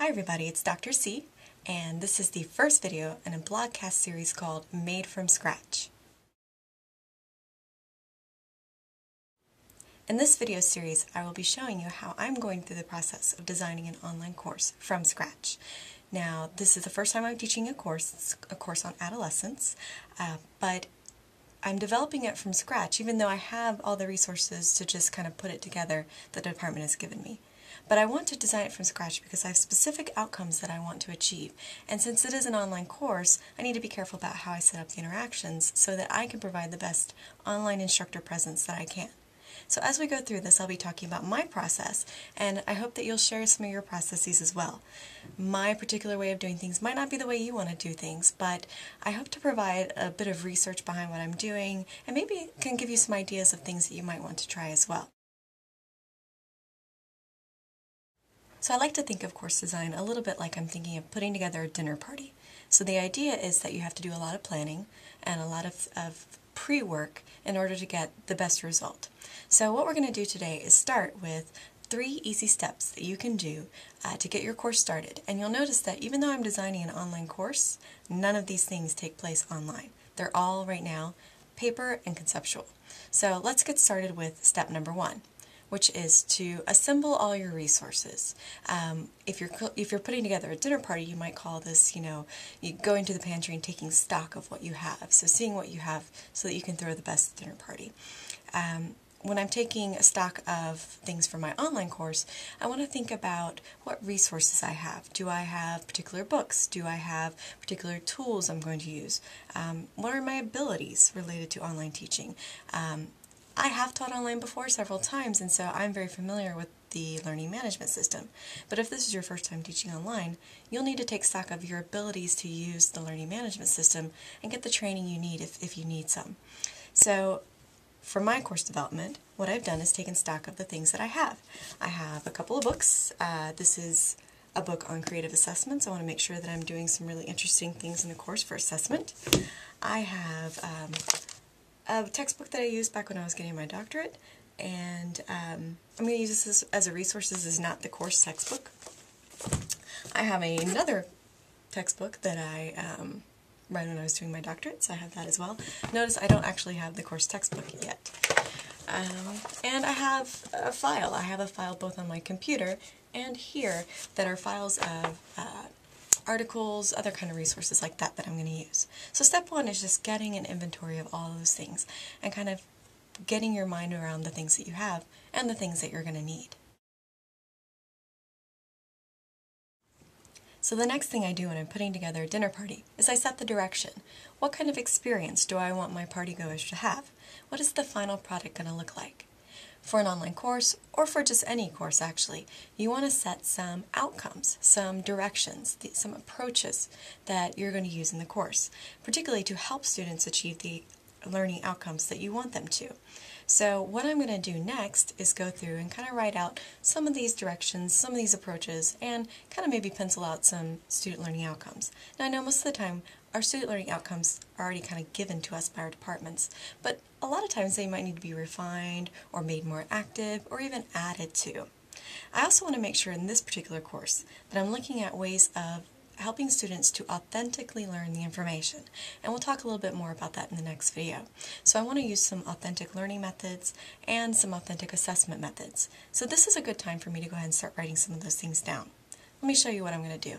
Hi everybody, it's Dr. C, and this is the first video in a blogcast series called Made from Scratch. In this video series, I will be showing you how I'm going through the process of designing an online course from scratch. Now, this is the first time I'm teaching a course. It's a course on adolescence, but I'm developing it from scratch, even though I have all the resources to just kind of put it together that the department has given me. But I want to design it from scratch because I have specific outcomes that I want to achieve. And since it is an online course, I need to be careful about how I set up the interactions so that I can provide the best online instructor presence that I can. So as we go through this, I'll be talking about my process, and I hope that you'll share some of your processes as well. My particular way of doing things might not be the way you want to do things, but I hope to provide a bit of research behind what I'm doing, and maybe can give you some ideas of things that you might want to try as well. So I like to think of course design a little bit like I'm thinking of putting together a dinner party. So the idea is that you have to do a lot of planning and a lot of pre-work in order to get the best result. So what we're going to do today is start with 3 easy steps that you can do to get your course started. And you'll notice that even though I'm designing an online course, none of these things take place online. They're all right now paper and conceptual. So let's get started with step number 1. Which is to assemble all your resources. If you're putting together a dinner party, you might call this, you going to the pantry and taking stock of what you have. So seeing what you have so that you can throw the best dinner party. When I'm taking a stock of things for my online course, I want to think about what resources I have. Do I have particular books? Do I have particular tools I'm going to use? What are my abilities related to online teaching? I have taught online before several times, and so I'm very familiar with the learning management system. But if this is your first time teaching online, you'll need to take stock of your abilities to use the learning management system and get the training you need if you need some. So for my course development, what I've done is taken stock of the things that I have. I have a couple of books. This is a book on creative assessments. I want to make sure that I'm doing some really interesting things in the course for assessment. I have a textbook that I used back when I was getting my doctorate, and I'm going to use this as a resource. This is not the course textbook. I have another textbook that I read when I was doing my doctorate, so I have that as well. Notice I don't actually have the course textbook yet. And I have a file. I have a file both on my computer and here that are files of articles, other kind of resources like that I'm going to use. So step 1 is just getting an inventory of all of those things and kind of getting your mind around the things that you have and the things that you're going to need. So the next thing I do when I'm putting together a dinner party is I set the direction. What kind of experience do I want my partygoers to have? What is the final product going to look like? For an online course, or for just any course actually, you want to set some outcomes, some directions, some approaches that you're going to use in the course, particularly to help students achieve the learning outcomes that you want them to. So what I'm going to do next is go through and kind of write out some of these directions, some of these approaches, and kind of maybe pencil out some student learning outcomes. Now I know most of the time our student learning outcomes are already kind of given to us by our departments, but a lot of times they might need to be refined or made more active or even added to. I also want to make sure in this particular course that I'm looking at ways of helping students to authentically learn the information, and we'll talk a little bit more about that in the next video. So I want to use some authentic learning methods and some authentic assessment methods. So this is a good time for me to go ahead and start writing some of those things down. Let me show you what I'm going to do.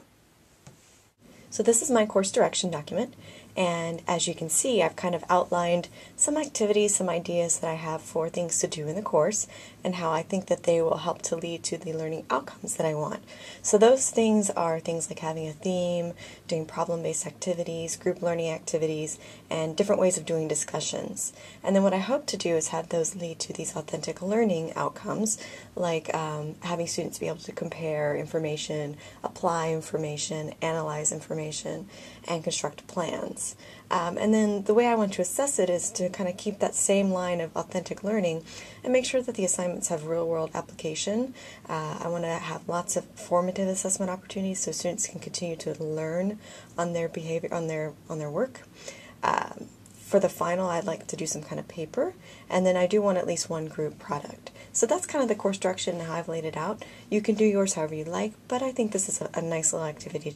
So this is my course direction document, and as you can see, I've kind of outlined some activities, some ideas that I have for things to do in the course, and how I think that they will help to lead to the learning outcomes that I want. So those things are things like having a theme, doing problem-based activities, group learning activities, and different ways of doing discussions. And then what I hope to do is have those lead to these authentic learning outcomes, like having students be able to compare information, apply information, analyze information, and construct plans. And then the way I want to assess it is to kind of keep that same line of authentic learning and make sure that the assignments have real-world application. I want to have lots of formative assessment opportunities so students can continue to learn on their behavior, on their work. For the final, I'd like to do some kind of paper, and then I do want at least one group product. So that's kind of the course direction and how I've laid it out. You can do yours however you like, but I think this is a nice little activity.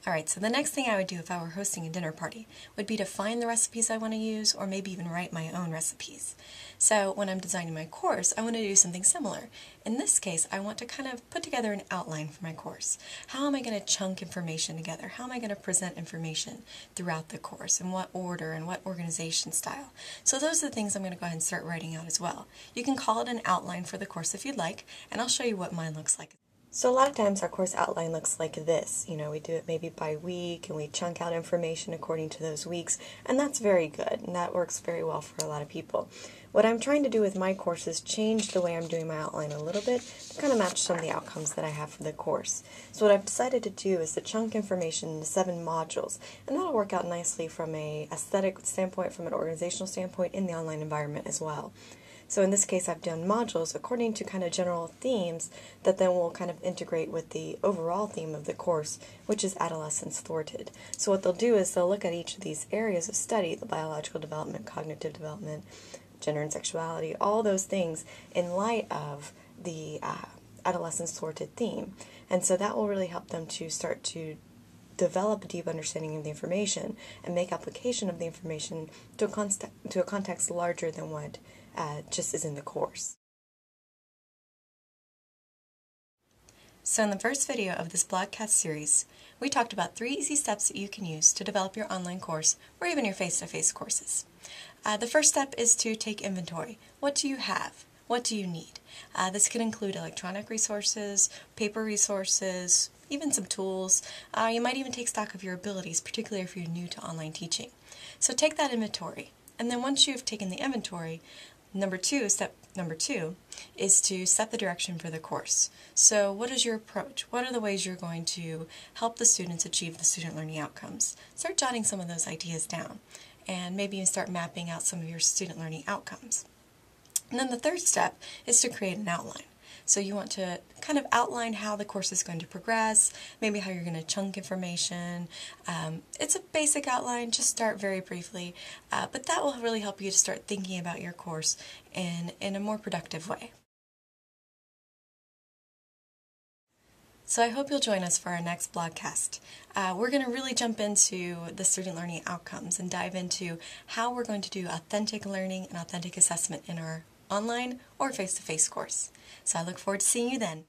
Alright, so the next thing I would do if I were hosting a dinner party would be to find the recipes I want to use, or maybe even write my own recipes. So when I'm designing my course, I want to do something similar. In this case, I want to kind of put together an outline for my course. How am I going to chunk information together? How am I going to present information throughout the course? In what order and what organization style? So those are the things I'm going to go ahead and start writing out as well. You can call it an outline for the course if you'd like, and I'll show you what mine looks like. So a lot of times our course outline looks like this. You know, we do it maybe by week, and we chunk out information according to those weeks, and that's very good, and that works very well for a lot of people. What I'm trying to do with my course is change the way I'm doing my outline a little bit to kind of match some of the outcomes that I have for the course. So what I've decided to do is to chunk information into 7 modules, and that'll work out nicely from an aesthetic standpoint, from an organizational standpoint, in the online environment as well. So in this case, I've done modules according to kind of general themes that then will kind of integrate with the overall theme of the course, which is adolescence thwarted. So what they'll do is they'll look at each of these areas of study, the biological development, cognitive development, gender and sexuality, all those things in light of the adolescence thwarted theme. And so that will really help them to start to develop a deep understanding of the information and make application of the information to a context larger than what just is in the course. So in the first video of this blogcast series, we talked about 3 easy steps that you can use to develop your online course or even your face-to-face courses. The first step is to take inventory. What do you have? What do you need? This can include electronic resources, paper resources, even some tools. You might even take stock of your abilities, particularly if you're new to online teaching. So take that inventory, and then once you've taken the inventory, step number two is to set the direction for the course. So what is your approach? What are the ways you're going to help the students achieve the student learning outcomes? Start jotting some of those ideas down, and maybe even start mapping out some of your student learning outcomes. And then the third step is to create an outline. So you want to kind of outline how the course is going to progress, maybe how you're going to chunk information. It's a basic outline, just start very briefly, but that will really help you to start thinking about your course in a more productive way. So I hope you'll join us for our next blogcast. We're going to really jump into the student learning outcomes and dive into how we're going to do authentic learning and authentic assessment in our online or face-to-face course. So I look forward to seeing you then.